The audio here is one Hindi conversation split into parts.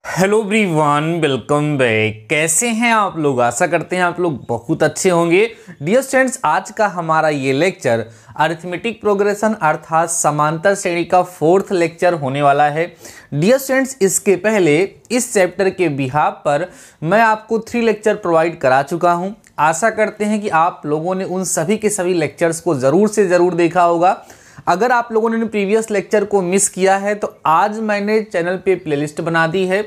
Hello everyone, welcome back. कैसे हैं आप लोग? आशा करते हैं आप लोग बहुत अच्छे होंगे। डियर स्टूडेंट्स, आज का हमारा ये लेक्चर अरिथमेटिक प्रोग्रेशन अर्थात समांतर श्रेणी का 4th लेक्चर होने वाला है। डियर स्टूडेंट्स, इसके पहले इस चैप्टर के बिहाफ पर मैं आपको 3 लेक्चर प्रोवाइड करा चुका हूँ। आशा करते हैं कि आप लोगों ने उन सभी के सभी लेक्चर्स को ज़रूर से ज़रूर देखा होगा। अगर आप लोगों ने प्रीवियस लेक्चर को मिस किया है तो आज मैंने चैनल पे प्लेलिस्ट बना दी है।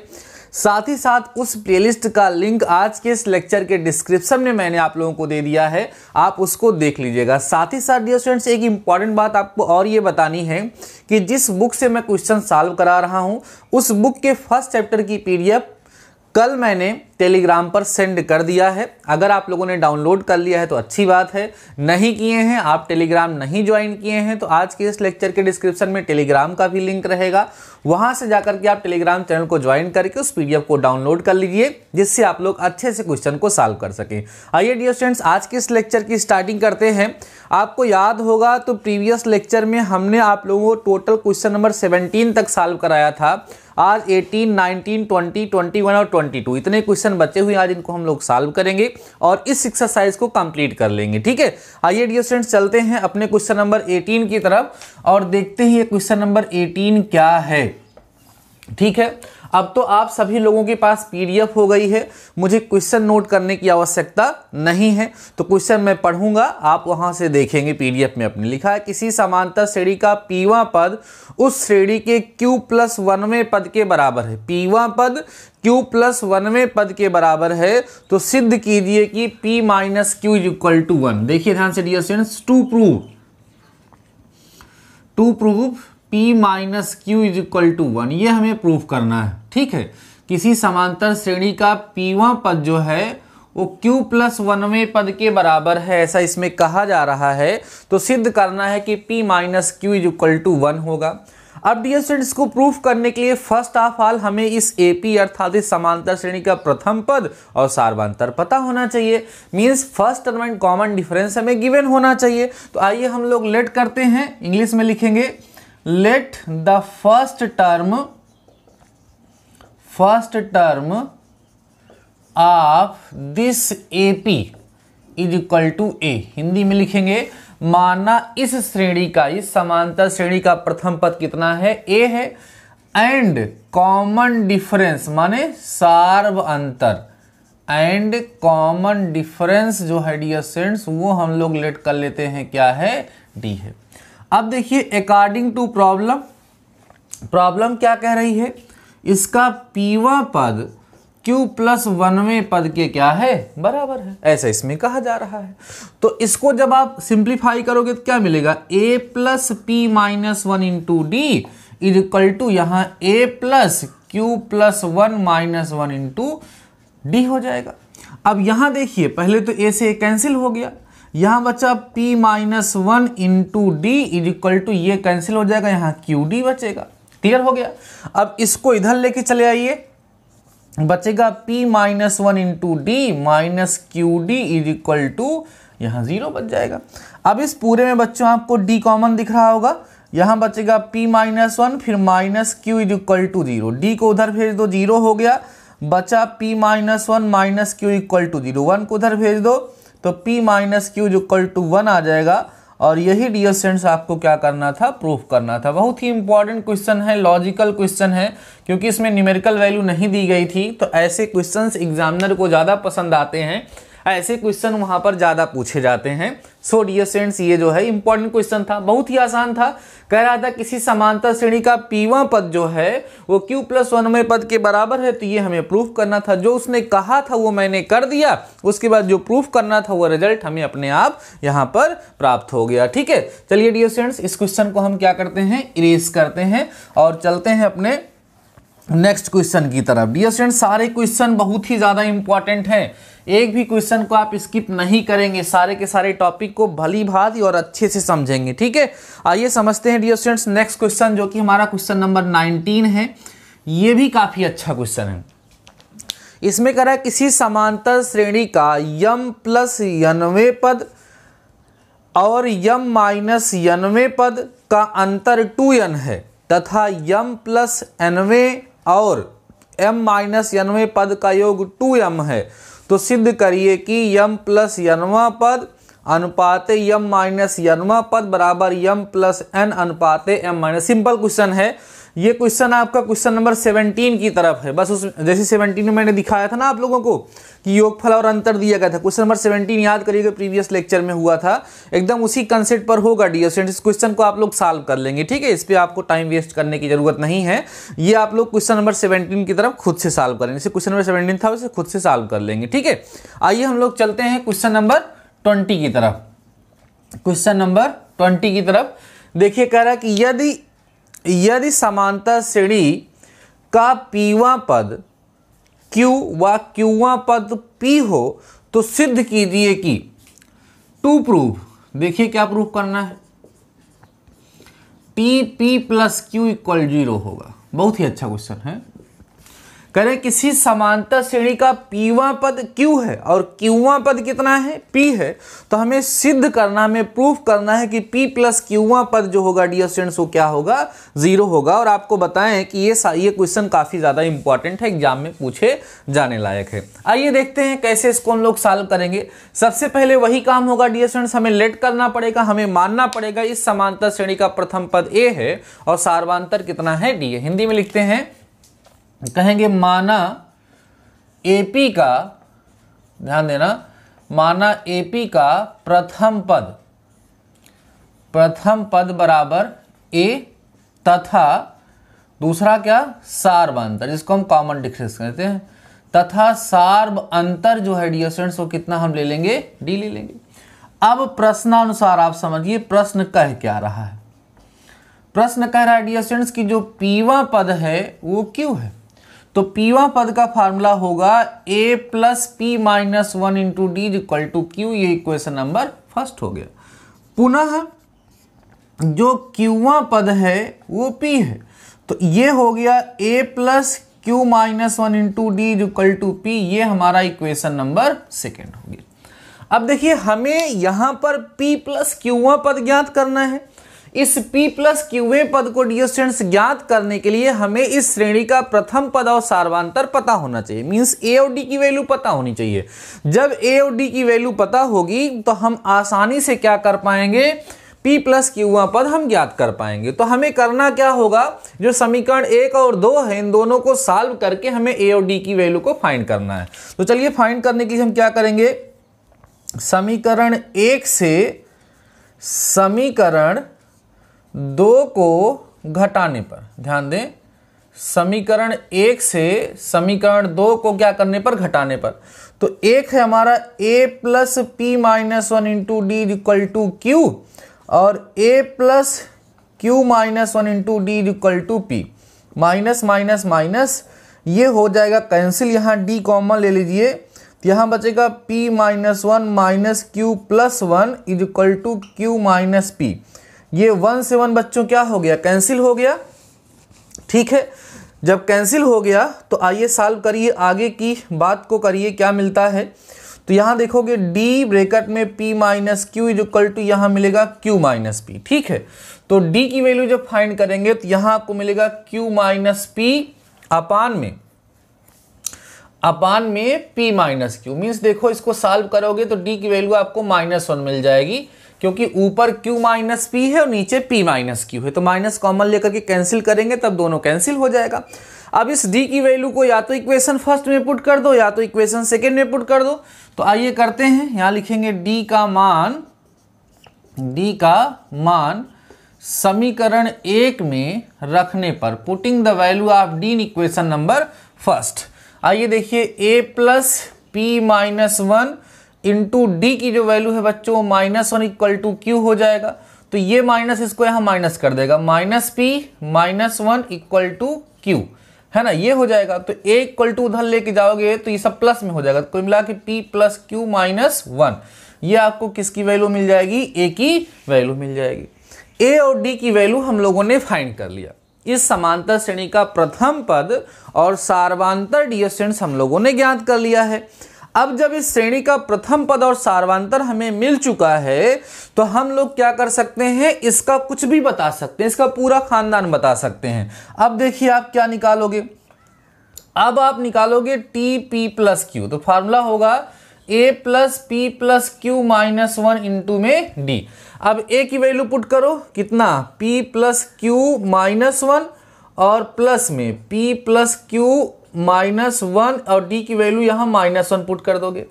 साथ ही साथ उस प्लेलिस्ट का लिंक आज के इस लेक्चर के डिस्क्रिप्शन में मैंने आप लोगों को दे दिया है, आप उसको देख लीजिएगा। साथ ही साथ डियर स्टूडेंट्स, एक इंपॉर्टेंट बात आपको और ये बतानी है कि जिस बुक से मैं क्वेश्चन सॉल्व करा रहा हूँ उस बुक के फर्स्ट चैप्टर की पीडीएफ कल मैंने टेलीग्राम पर सेंड कर दिया है। अगर आप लोगों ने डाउनलोड कर लिया है तो अच्छी बात है, नहीं किए हैं, आप टेलीग्राम नहीं ज्वाइन किए हैं तो आज के इस लेक्चर के डिस्क्रिप्शन में टेलीग्राम का भी लिंक रहेगा, वहां से जाकर के आप टेलीग्राम चैनल को ज्वाइन करके उस पीडीएफ को डाउनलोड कर लीजिए, जिससे आप लोग अच्छे से क्वेश्चन को सॉल्व कर सकें। आइए डियर स्टूडेंट्स, आज के इस लेक्चर की स्टार्टिंग करते हैं। आपको याद होगा तो प्रीवियस लेक्चर में हमने आप लोगों को टोटल क्वेश्चन नंबर 17 तक सॉल्व कराया था। आज 18, 19, 20, 21 और 22 इतने क्वेश्चन बचे हुए आज इनको हम लोग सॉल्व करेंगे और इस एक्सरसाइज को कंप्लीट कर लेंगे। ठीक है, आइए डियर स्टूडेंट्स, चलते हैं अपने क्वेश्चन नंबर 18 की तरफ और देखते हैं ये क्वेश्चन नंबर 18 क्या है। ठीक है, अब तो आप सभी लोगों के पास पीडीएफ हो गई है, मुझे क्वेश्चन नोट करने की आवश्यकता नहीं है। तो क्वेश्चन मैं पढ़ूंगा, आप वहां से देखेंगे। पीडीएफ में अपने लिखा है किसी समांतर श्रेणी का पीवां पद उस श्रेणी के q+1वें पद के बराबर है। पीवां पद q+1वें पद के बराबर है तो सिद्ध कीजिए कि p - q = 1। देखिए ध्यान से dear students, to prove p - q = 1, ये हमें प्रूव करना है। ठीक है, किसी समांतर श्रेणी का पीवां पद जो है वो q+1वें पद के बराबर है, ऐसा इसमें कहा जा रहा है। तो सिद्ध करना है कि p - q = 1 होगा। अब डियर स्टूडेंट्स, इसको प्रूफ करने के लिए फर्स्ट ऑफ ऑल हमें इस AP अर्थात इस समांतर श्रेणी का प्रथम पद और सार्वंतर पता होना चाहिए। Means first term and common difference हमें गिवन होना चाहिए। तो आइए हम लोग लेट करते हैं, इंग्लिश में लिखेंगे late the first term of this AP = A। Hindi में लिखेंगे माना इस श्रेणी का, इस समांतर श्रेणी का प्रथम पद कितना है? A है। एंड कॉमन डिफरेंस माने सार्व अंतर, एंड कॉमन डिफरेंस जो है डियर स्टूडेंट्स वो हम लोग लेट कर लेते हैं, क्या है? D है। अब देखिए अकॉर्डिंग टू प्रॉब्लम क्या कह रही है? इसका पीवा पद q+1वें पद के क्या है? बराबर है, ऐसा इसमें कहा जा रहा है। तो इसको जब आप सिंप्लीफाई करोगे तो क्या मिलेगा? a + p - 1 × d = यहाँ a + q+1 - 1 × d हो जाएगा। अब यहाँ देखिए, पहले तो a से कैंसिल हो गया, यहाँ बचा p - 1 × d = ये कैंसिल हो जाएगा, यहाँ qd बचेगा। क्लियर हो गया। अब इसको इधर लेके चले आइए, बचेगा p - 1 × d - qd = यहाँ 0 बच जाएगा। अब इस पूरे में बच्चों आपको d कॉमन दिख रहा होगा, यहाँ बचेगा p - 1 फिर -q = 0, d को उधर भेज दो, 0 हो गया। बचा p - 1 - q = 0, 1 को उधर भेज दो तो p - q = 1 आ जाएगा। और यही डियर स्टूडेंट्स आपको क्या करना था? प्रूफ करना था। बहुत ही इंपॉर्टेंट क्वेश्चन है, लॉजिकल क्वेश्चन है, क्योंकि इसमें न्यूमेरिकल वैल्यू नहीं दी गई थी। तो ऐसे क्वेश्चंस एग्जामिनर को ज़्यादा पसंद आते हैं, ऐसे क्वेश्चन वहाँ पर ज़्यादा पूछे जाते हैं। सो डियर स्टूडेंट्स, ये जो है इंपॉर्टेंट क्वेश्चन था, बहुत ही आसान था। कह रहा था किसी समांतर श्रेणी का पीवां पद जो है वो q+1वें पद के बराबर है, तो ये हमें प्रूफ करना था। जो उसने कहा था वो मैंने कर दिया, उसके बाद जो प्रूफ करना था वो रिजल्ट हमें अपने आप यहाँ पर प्राप्त हो गया। ठीक है, चलिए डियर स्टूडेंट्स, इस क्वेश्चन को हम क्या करते हैं? इरेज करते हैं और चलते हैं अपने नेक्स्ट क्वेश्चन की तरफ। डियर स्टूडेंट्स, सारे क्वेश्चन बहुत ही ज़्यादा इंपॉर्टेंट हैं, एक भी क्वेश्चन को आप स्किप नहीं करेंगे, सारे के सारे टॉपिक को भली भांति और अच्छे से समझेंगे। ठीक है, आइए समझते हैं डियर स्टूडेंट्स नेक्स्ट क्वेश्चन, जो कि हमारा क्वेश्चन नंबर 19 है। ये भी काफ़ी अच्छा क्वेश्चन है। इसमें कह रहा है किसी समांतर श्रेणी का m + nवें पद और m - nवें पद का अंतर 2n है तथा m + nवें और m माइनस nवें पद का योग 2m है, तो सिद्ध करिए कि m प्लस nवां पद अनुपाते m माइनस nवां पद बराबर m plus n अनुपाते m minus. Simple question है ये। क्वेश्चन आपका क्वेश्चन नंबर 17 की तरफ है। बस उस जैसे 17 में मैंने दिखाया था ना आप लोगों को कि योगफल और अंतर दिया गया था। क्वेश्चन नंबर 17 याद करिएगा, प्रीवियस लेक्चर में हुआ था, एकदम उसी कंसेप्ट पर होगा डियर स्टूडेंट्स। इस क्वेश्चन को आप लोग सॉल्व कर लेंगे, ठीक है। इस पर आपको टाइम वेस्ट करने की जरूरत नहीं है। ये आप लोग क्वेश्चन नंबर 17 की तरफ खुद से सॉल्व करेंगे। जैसे क्वेश्चन नंबर 17 था उसे खुद से सॉल्व कर लेंगे, ठीक है। आइए हम लोग चलते हैं क्वेश्चन नंबर 20 की तरफ। क्वेश्चन नंबर 20 की तरफ देखिए, कह रहा है कि यदि समांतर श्रेणी का पीवां पद Q व क्यूवां पद P हो तो सिद्ध कीजिए कि टू प्रूव। देखिए क्या प्रूव करना है, P प्लस Q इक्वल 0 होगा। बहुत ही अच्छा क्वेश्चन है। कह रहे किसी समांतर श्रेणी का पीवां पद Q है और क्यूवां पद कितना है, P है, तो हमें सिद्ध करना, हमें प्रूफ करना है कि P प्लस क्यूवां पद जो होगा डियर स्टूडेंट्स वो क्या होगा, 0 होगा। और आपको बताएं कि ये क्वेश्चन काफी ज्यादा इंपॉर्टेंट है, एग्जाम में पूछे जाने लायक है। आइए देखते हैं कैसे इसको हम लोग सॉल्व करेंगे। सबसे पहले वही काम होगा डियर स्टूडेंट्स, हमें लेट करना पड़ेगा, हमें मानना पड़ेगा इस समांतर श्रेणी का प्रथम पद A है और सार्वंतर कितना है, D है। हिंदी में लिखते हैं, कहेंगे माना AP का, ध्यान देना, माना AP का प्रथम पद बराबर A तथा दूसरा क्या, सार्वंतर, जिसको हम कॉमन डिफरेंस कहते हैं, तथा सार्वंतर जो है डियर स्टूडेंट्स वो कितना हम ले लेंगे, D ले लेंगे। अब प्रश्नानुसार आप समझिए प्रश्न कह क्या रहा है। प्रश्न कह रहा है डियर स्टूडेंट्स की जो पीवां पद है वो Q है, तो पीवां पद का फार्मूला होगा A plus P minus 1 into D equal to Q। ये इक्वेशन नंबर फर्स्ट हो गया। पुनः जो क्यूवां पद है वो P है, तो ये हो गया A plus Q minus 1 into D equal to P। ये हमारा इक्वेशन नंबर सेकेंड हो गया। अब देखिए हमें यहां पर P प्लस क्यूवां पद ज्ञात करना है। इस P प्लस क्यूवें पद को डियर स्टूडेंट्स ज्ञात करने के लिए हमें इस श्रेणी का प्रथम पद और सार्वंतर पता होना चाहिए, मींस A और D की वैल्यू पता होनी चाहिए। जब A और D की वैल्यू पता होगी तो हम आसानी से क्या कर पाएंगे, P प्लस क्यूवां पद हम ज्ञात कर पाएंगे। तो हमें करना क्या होगा, जो समीकरण 1 और 2 है इन दोनों को सॉल्व करके हमें A और D की वैल्यू को फाइंड करना है। तो चलिए फाइंड करने के लिए हम क्या करेंगे, समीकरण 1 से समीकरण 2 को घटाने पर, ध्यान दें, समीकरण 1 से समीकरण 2 को क्या करने पर, घटाने पर। तो एक है हमारा A plus P minus 1 into D equal to Q और A plus Q minus 1 into D equal to P। Minus minus minus ये हो जाएगा कैंसिल, यहाँ D कॉमन ले लीजिए, तो यहाँ बचेगा P minus 1 minus Q plus 1 equal to Q minus P। ये 1 से 1 बच्चों क्या हो गया, कैंसिल हो गया, ठीक है। जब कैंसिल हो गया तो आइए सॉल्व करिए, आगे की बात को करिए, क्या मिलता है। तो यहाँ देखोगे D ब्रैकेट में P माइनस Q इक्वल टू यहाँ मिलेगा Q माइनस P, ठीक है। तो D की वैल्यू जब फाइंड करेंगे तो यहाँ आपको मिलेगा Q माइनस P अपान में P माइनस Q। मीन्स देखो इसको सॉल्व करोगे तो D की वैल्यू आपको -1 मिल जाएगी, क्योंकि ऊपर Q माइनस P है और नीचे P माइनस Q है। तो माइनस कॉमन लेकर के कैंसिल करेंगे तब दोनों कैंसिल हो जाएगा। अब इस D की वैल्यू को या तो इक्वेशन फर्स्ट में पुट कर दो या तो इक्वेशन सेकेंड में पुट कर दो। तो आइए करते हैं, यहां लिखेंगे D का मान समीकरण 1 में रखने पर, putting the value of D in equation number first. आइए देखिए A plus P minus 1 into D की जो वैल्यू है बच्चों -1 इक्वल टू Q हो जाएगा। तो ये माइनस इसको यहाँ माइनस कर देगा, minus P minus 1 equal to Q, है ना, ये हो जाएगा। तो A इक्वल टू उधर लेके जाओगे तो ये सब प्लस में हो जाएगा, तो मिला कि P प्लस Q माइनस 1। ये आपको किसकी वैल्यू मिल जाएगी, A की वैल्यू मिल जाएगी। A और D की वैल्यू हम लोगों ने फाइंड कर लिया। इस समांतर श्रेणी का प्रथम पद और सार्वंतर डियर स्टूडेंट्स हम लोगों ने ज्ञात कर लिया है। अब जब इस श्रेणी का प्रथम पद और सार्वंतर हमें मिल चुका है तो हम लोग क्या कर सकते हैं, इसका कुछ भी बता सकते हैं, इसका पूरा खानदान बता सकते हैं। अब देखिए आप क्या निकालोगे, अब आप निकालोगे टी पी प्लस क्यू, तो फार्मूला होगा a plus P plus Q minus 1 into में d। अब a की वैल्यू पुट करो, कितना, p प्लस क्यू माइनस 1 और प्लस में p प्लस क्यू माइनस 1 और d की वैल्यू यहां माइनस 1 पुट कर दोगे।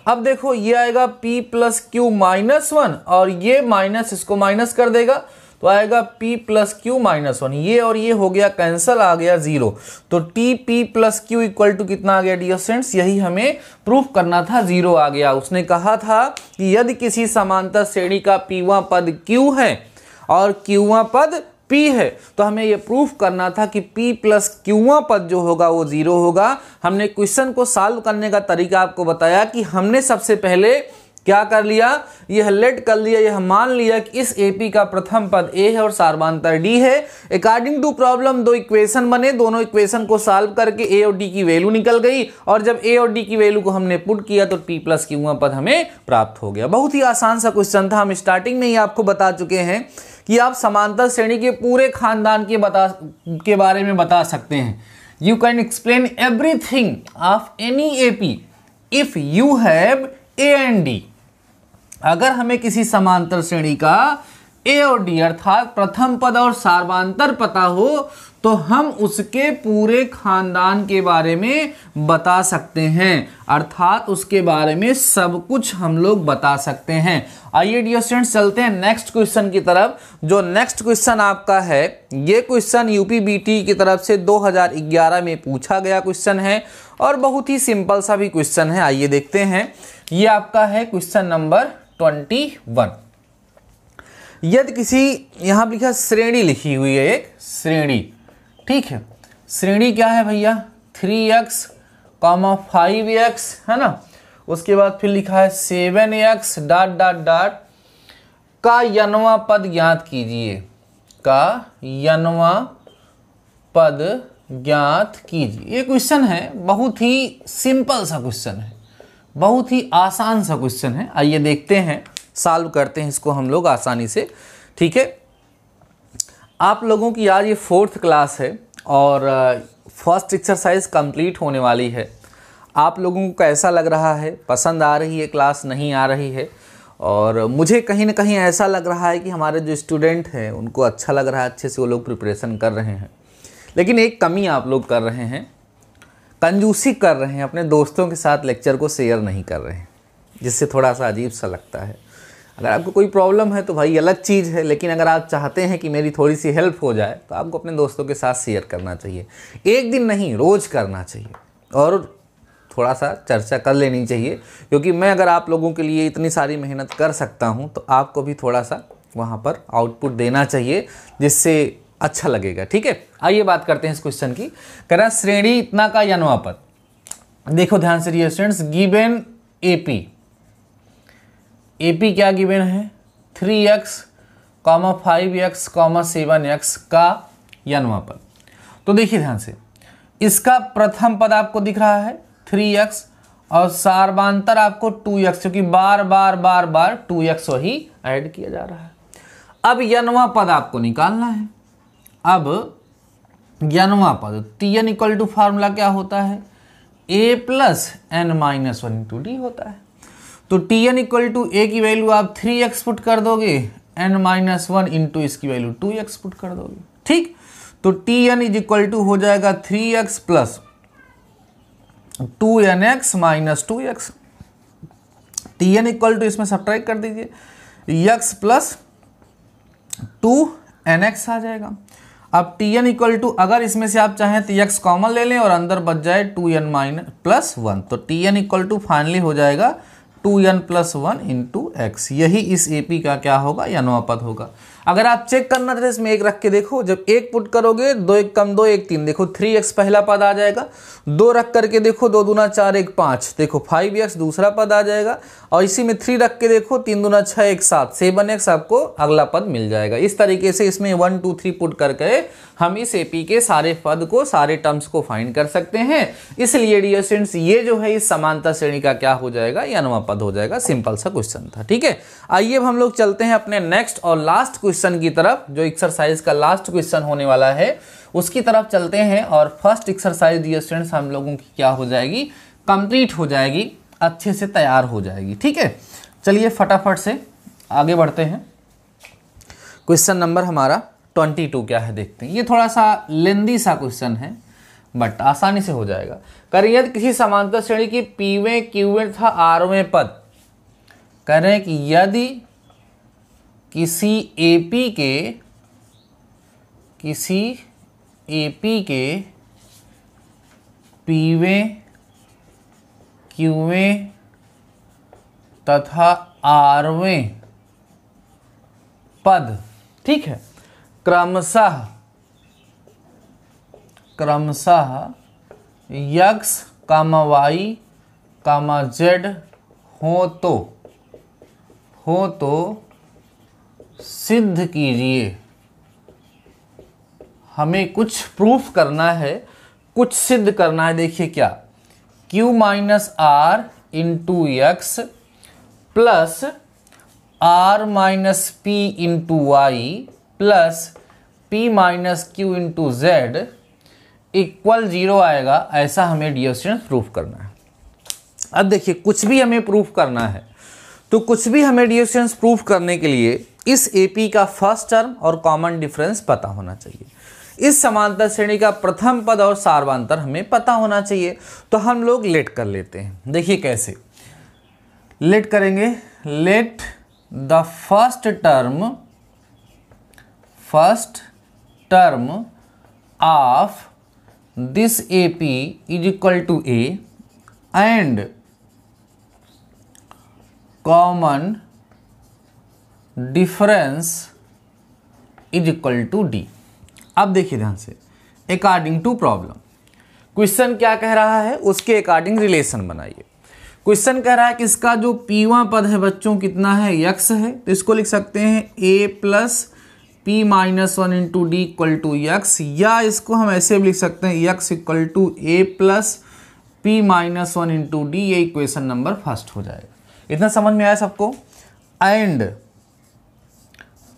अब देखो ये आएगा p प्लस क्यू माइनस 1 और ये माइनस इसको माइनस कर देगा तो आएगा p प्लस क्यू माइनस 1, ये और ये हो गया कैंसल, आ गया 0। तो T P plus Q equal to कितना आ गया डियर स्टूडेंट्स, यही हमें प्रूफ करना था, 0 आ गया। उसने कहा था कि यदि किसी समांतर श्रेणी का पीवां पद q है और क्यूवां पद p है तो हमें यह प्रूफ करना था कि p प्लस क्यूवां पद जो होगा वो 0 होगा। हमने क्वेश्चन को सॉल्व करने का तरीका आपको बताया कि हमने सबसे पहले क्या कर लिया, यह लेट कर लिया, यह मान लिया कि इस एपी का प्रथम पद a है और सार्वधांतर d है। अकॉर्डिंग टू प्रॉब्लम दो इक्वेशन बने, दोनों इक्वेशन को सॉल्व करके a और d की वैल्यू निकल गई और जब a और d की वैल्यू को हमने पुट किया तो p प्लस क्यूवां पद हमें प्राप्त हो गया। बहुत ही आसान सा क्वेश्चन था। हम स्टार्टिंग में ही आपको बता चुके हैं कि आप समांतर श्रेणी के पूरे खानदान के बारे में बता सकते हैं। You can explain everything of any AP if you have a and d। अगर हमें किसी समांतर श्रेणी का a और d अर्थात प्रथम पद और सार्वधांतर पता हो तो हम उसके पूरे खानदान के बारे में बता सकते हैं, अर्थात उसके बारे में सब कुछ हम लोग बता सकते हैं। आइए डियर स्टूडेंट्स चलते हैं नेक्स्ट क्वेश्चन की तरफ। जो नेक्स्ट क्वेश्चन आपका है, ये क्वेश्चन यूपीबीटी की तरफ से 2011 में पूछा गया क्वेश्चन है और बहुत ही सिंपल सा भी क्वेश्चन है। आइए देखते हैं। ये आपका है क्वेश्चन नंबर 21। यदि किसी, यहां लिखा श्रेणी लिखी हुई है, एक श्रेणी, ठीक है। श्रेणी क्या है भैया, 3x, 5x है ना। उसके बाद फिर लिखा है 7x डॉट डॉट डॉट का यनवा पद ज्ञात कीजिए, का यनवा पद ज्ञात कीजिए। ये क्वेश्चन है, बहुत ही सिंपल सा क्वेश्चन है, बहुत ही आसान सा क्वेश्चन है। आइए देखते हैं, सॉल्व करते हैं इसको हम लोग आसानी से, ठीक है। आप लोगों की आज ये 4th क्लास है और फर्स्ट एक्सरसाइज कंप्लीट होने वाली है। आप लोगों को कैसा लग रहा है, पसंद आ रही है क्लास, नहीं आ रही है? और मुझे कहीं ना कहीं ऐसा लग रहा है कि हमारे जो स्टूडेंट हैं उनको अच्छा लग रहा है, अच्छे से वो लोग प्रिपरेशन कर रहे हैं। लेकिन एक कमी आप लोग कर रहे हैं, कंजूसी कर रहे हैं, अपने दोस्तों के साथ लेक्चर को शेयर नहीं कर रहे हैं, जिससे थोड़ा सा अजीब सा लगता है। अगर आपको कोई प्रॉब्लम है तो भाई अलग चीज़ है, लेकिन अगर आप चाहते हैं कि मेरी थोड़ी सी हेल्प हो जाए तो आपको अपने दोस्तों के साथ शेयर करना चाहिए। एक दिन नहीं, रोज़ करना चाहिए और थोड़ा सा चर्चा कर लेनी चाहिए, क्योंकि मैं अगर आप लोगों के लिए इतनी सारी मेहनत कर सकता हूं तो आपको भी थोड़ा सा वहां पर आउटपुट देना चाहिए, जिससे अच्छा लगेगा, ठीक है। आइए बात करते हैं इस क्वेश्चन की। कह रहा है श्रेणी इतना का यनवा पद। देखो ध्यान से स्टूडेंट्स, गिवन एपी, एपी क्या गिवन है, 3x, 5x, 7x का यनवा पद। तो देखिए ध्यान से, इसका प्रथम पद आपको दिख रहा है 3x और सार्वधांतर आपको 2x, क्योंकि बार बार बार बार 2x वही ऐड किया जा रहा है। अब यनवा पद आपको निकालना है। अब यनवा पद tn इक्वल टू फार्मूला क्या होता है, a plus n minus 1 into D होता है। तो tn इक्वल टू a की वैल्यू आप 3x पुट कर दोगे, n माइनस 1 इंटू इसकी वैल्यू 2x पुट कर दोगे, ठीक। तो tn इज इक्वल टू हो जाएगा 3x plus 2nx minus 2x। tn equal to इसमें सब्ट्रैक्ट कर दीजिए, x प्लस 2nx आ जाएगा। अब tn इक्वल टू, अगर इसमें से आप चाहें तो x कॉमन ले लें और अंदर बच जाए 2n माइनस प्लस 1, तो tn इक्वल टू फाइनली हो जाएगा 2n प्लस 1 इंटू एक्स। यही इस एपी का क्या होगा, यनवा पद होगा। अगर आप चेक करना था इसमें एक रख के देखो, जब एक पुट करोगे 2 1 कम 2 1 3, देखो 3x पहला पद आ जाएगा। 2 रख करके देखो, 2 दूना 4 1 5, देखो 5x दूसरा पद आ जाएगा। और इसी में 3 रख के देखो, 3 दूना 6 1 7, 7x आपको अगला पद मिल जाएगा। इस तरीके से इसमें 1 2 3 पुट करके हम इस एपी के सारे पद को, सारे टर्म्स को फाइंड कर सकते हैं। इसलिए डियर स्टूडेंट्स, ये जो है इस समांतर श्रेणी का क्या हो जाएगा, यनवा पद हो जाएगा। सिंपल सा क्वेश्चन था, ठीक है। आइए अब हम लोग चलते हैं अपने नेक्स्ट और लास्ट क्वेश्चन की तरफ, जो एक्सरसाइज का लास्ट क्वेश्चन होने वाला है। उसकी तरफ चलते हैं और फर्स्ट एक्सरसाइज डियर स्टूडेंट्स हम लोगों की क्या हो जाएगी, कंप्लीट हो जाएगी, अच्छे से तैयार हो जाएगी। ठीक है, चलिए फटाफट से आगे बढ़ते हैं। क्वेश्चन नंबर हमारा 22 क्या है देखते हैं। ये थोड़ा सा लेंदी सा क्वेश्चन है बट आसानी से हो जाएगा। करें यदि किसी समांतर श्रेणी की पीवें क्यूवें तथा आरवें पद, करें कि यदि किसी एपी के पीवें क्यूवें तथा आरवें पद, ठीक है, क्रमशः x, y, z हो तो सिद्ध कीजिए। हमें कुछ प्रूफ करना है, कुछ सिद्ध करना है। देखिए क्या, q minus R into X plus r minus P into Y plus p minus Q into Z equal 0 आएगा, ऐसा हमें डियर स्टूडेंट्स प्रूफ करना है। अब देखिए कुछ भी हमें प्रूफ करना है, तो कुछ भी हमें डियर स्टूडेंट्स प्रूफ करने के लिए इस एपी का फर्स्ट टर्म और कॉमन डिफरेंस पता होना चाहिए। इस समांतर श्रेणी का प्रथम पद और सार्वंतर हमें पता होना चाहिए। तो हम लोग लेट कर लेते हैं। देखिए कैसे लेट करेंगे, let the first term of this AP is equal to A and common difference is equal to D. अब देखिए ध्यान से, अकॉर्डिंग टू प्रॉब्लम, क्वेश्चन क्या कह रहा है उसके अकॉर्डिंग रिलेशन बनाइए। क्वेश्चन कह रहा है कि इसका जो पीवा पद है बच्चों कितना है, यक्स है, तो इसको लिख सकते हैं a plus P minus one into D equal to x, या इसको हम ऐसे भी लिख सकते हैं x equal to A plus P minus one into D. ये इक्वेशन नंबर फर्स्ट हो जाएगा। इतना समझ में आया सबको।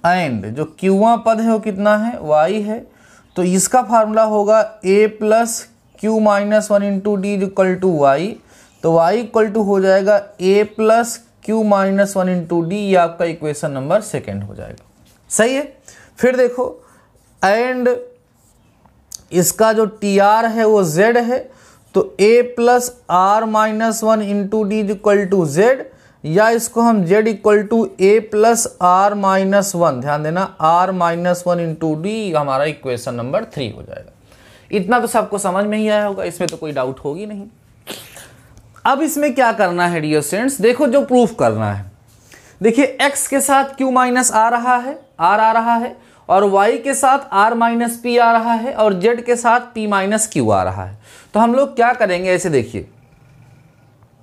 एंड जो क्यूवा पद है वो कितना है, y है, तो इसका फार्मूला होगा a plus Q minus one into D equal to Y, तो y इक्वल टू हो जाएगा a plus Q minus one into D. ये आपका इक्वेशन नंबर सेकेंड हो जाएगा। सही है। फिर देखो, एंड इसका जो TR है वो Z है, तो a plus R minus one into D equal to Z, या इसको हम z equal to A plus R minus one, ध्यान देना R minus one into D, हमारा इक्वेशन नंबर 3 हो जाएगा। इतना तो सबको समझ में ही आया होगा, इसमें तो कोई डाउट होगी नहीं। अब इसमें क्या करना है डियर स्टूडेंट्स, देखो जो प्रूफ करना है। देखिए x के साथ q माइनस आ रहा है, r आ रहा है, और y के साथ r माइनस p आ रहा है, और z के साथ p माइनस q आ रहा है। तो हम लोग क्या करेंगे, ऐसे देखिए,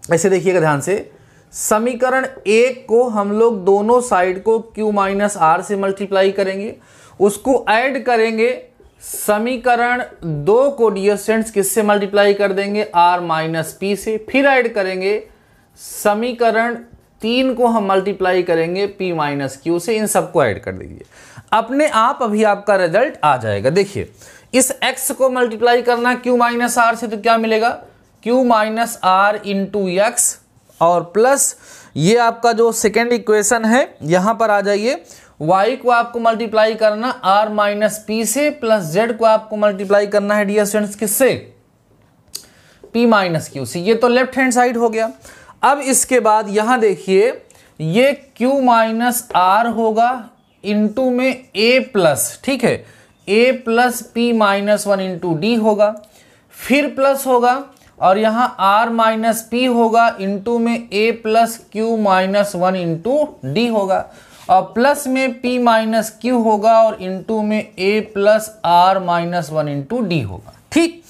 ऐसे देखिएगा ध्यान से, समीकरण 1 को हम लोग दोनों साइड को q माइनस आर से मल्टीप्लाई करेंगे, उसको ऐड करेंगे। समीकरण 2 को डियर स्टूडेंट्स किससे मल्टीप्लाई कर देंगे, r माइनस पी से, फिर ऐड करेंगे। समीकरण 3 को हम मल्टीप्लाई करेंगे p माइनस क्यू से, इन सबको ऐड कर दीजिए, अपने आप अभी आपका रिजल्ट आ जाएगा। देखिए इस x को मल्टीप्लाई करना q माइनस आर से, तो क्या मिलेगा, q minus R into X, और प्लस ये आपका जो सेकेंड इक्वेशन है यहां पर आ जाइए, y को आपको मल्टीप्लाई करना r माइनस पी से, प्लस z को आपको मल्टीप्लाई करना है डियर स्टूडेंट्स किससे, p माइनस क्यू से। ये तो लेफ्ट हैंड साइड हो गया। अब इसके बाद यहां देखिए, ये q माइनस आर होगा इंटू में a प्लस, ठीक है, a plus P minus one into D होगा, फिर प्लस होगा, और यहाँ r माइनस पी होगा इंटू में a plus Q minus one into D होगा, और प्लस में p माइनस क्यू होगा, और इंटू में a plus r minus one into D होगा। ठीक,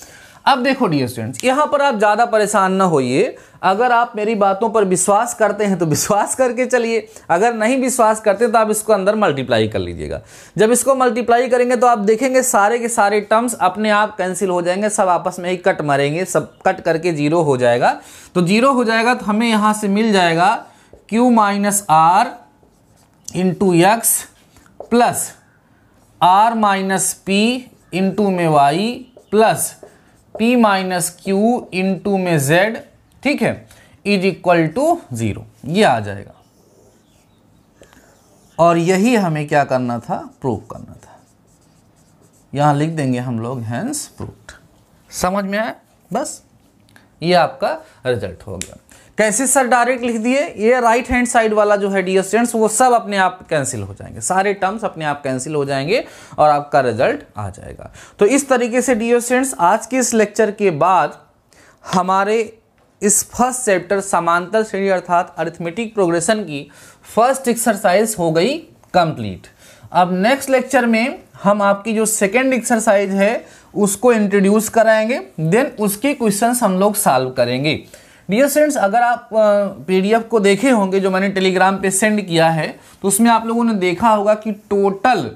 अब देखो डियर स्टूडेंट्स, यहाँ पर आप ज़्यादा परेशान ना होइए। अगर आप मेरी बातों पर विश्वास करते हैं तो विश्वास करके चलिए, अगर नहीं विश्वास करते तो आप इसको अंदर मल्टीप्लाई कर लीजिएगा। जब इसको मल्टीप्लाई करेंगे तो आप देखेंगे सारे के सारे टर्म्स अपने आप कैंसिल हो जाएंगे, सब आपस में ही कट मरेंगे, सब कट करके 0 हो जाएगा। तो 0 हो जाएगा तो हमें यहाँ से मिल जाएगा q minus R into X plus r minus P into में y plus p minus Q into में z, ठीक है, इज इक्वल टू 0, ये आ जाएगा। और यही हमें क्या करना था, प्रूव करना था। यहां लिख देंगे हम लोग हेंस प्रूव्ड। समझ में आया? बस ये आपका रिजल्ट हो गया। कैसे सर डायरेक्ट लिख दिए? ये राइट हैंड साइड वाला जो है डियर स्टूडेंट्स वो सब अपने आप कैंसिल हो जाएंगे, सारे टर्म्स अपने आप कैंसिल हो जाएंगे और आपका रिजल्ट आ जाएगा। तो इस तरीके से डियर स्टूडेंट्स आज के इस लेक्चर के बाद हमारे इस फर्स्ट चैप्टर समांतर श्रेणी अर्थात अरिथमेटिक प्रोग्रेशन की फर्स्ट एक्सरसाइज हो गई कंप्लीट। अब नेक्स्ट लेक्चर में हम आपकी जो सेकेंड एक्सरसाइज है उसको इंट्रोड्यूस कराएंगे, देन उसके क्वेश्चंस हम लोग सॉल्व करेंगे। डियर स्टूडेंट्स, अगर आप पीडीएफ को देखे होंगे जो मैंने टेलीग्राम पे सेंड किया है, तो उसमें आप लोगों ने देखा होगा कि टोटल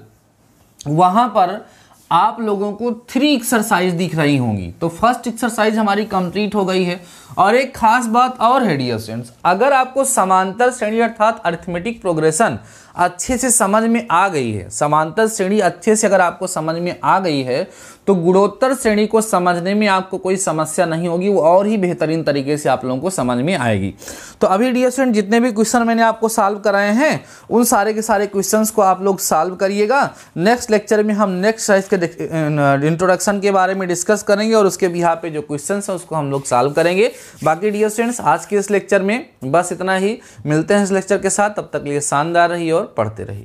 वहां पर आप लोगों को 3 एक्सरसाइज दिख रही होंगी। तो फर्स्ट एक्सरसाइज हमारी कंप्लीट हो गई है। और एक खास बात और है डियर स्टूडेंट्स, अगर आपको समांतर श्रेणी अर्थात अरिथमेटिक प्रोग्रेशन अच्छे से समझ में आ गई है, समांतर श्रेणी अच्छे से अगर आपको समझ में आ गई है, तो गुणोत्तर श्रेणी को समझने में आपको कोई समस्या नहीं होगी, वो और ही बेहतरीन तरीके से आप लोगों को समझ में आएगी। तो अभी डियर स्टूडेंट जितने भी क्वेश्चन मैंने आपको सॉल्व कराए हैं उन सारे के सारे क्वेश्चंस को आप लोग सॉल्व करिएगा। नेक्स्ट लेक्चर में हम नेक्स्ट साइज के इंट्रोडक्शन के बारे में डिस्कस करेंगे और उसके बिहाफ पे जो क्वेश्चन है उसको हम लोग सॉल्व करेंगे। बाकी डियर स्टूडेंट्स आज के इस लेक्चर में बस इतना ही, मिलते हैं इस लेक्चर के साथ, तब तक लिए शानदार रहिए और पढ़ते रहिए।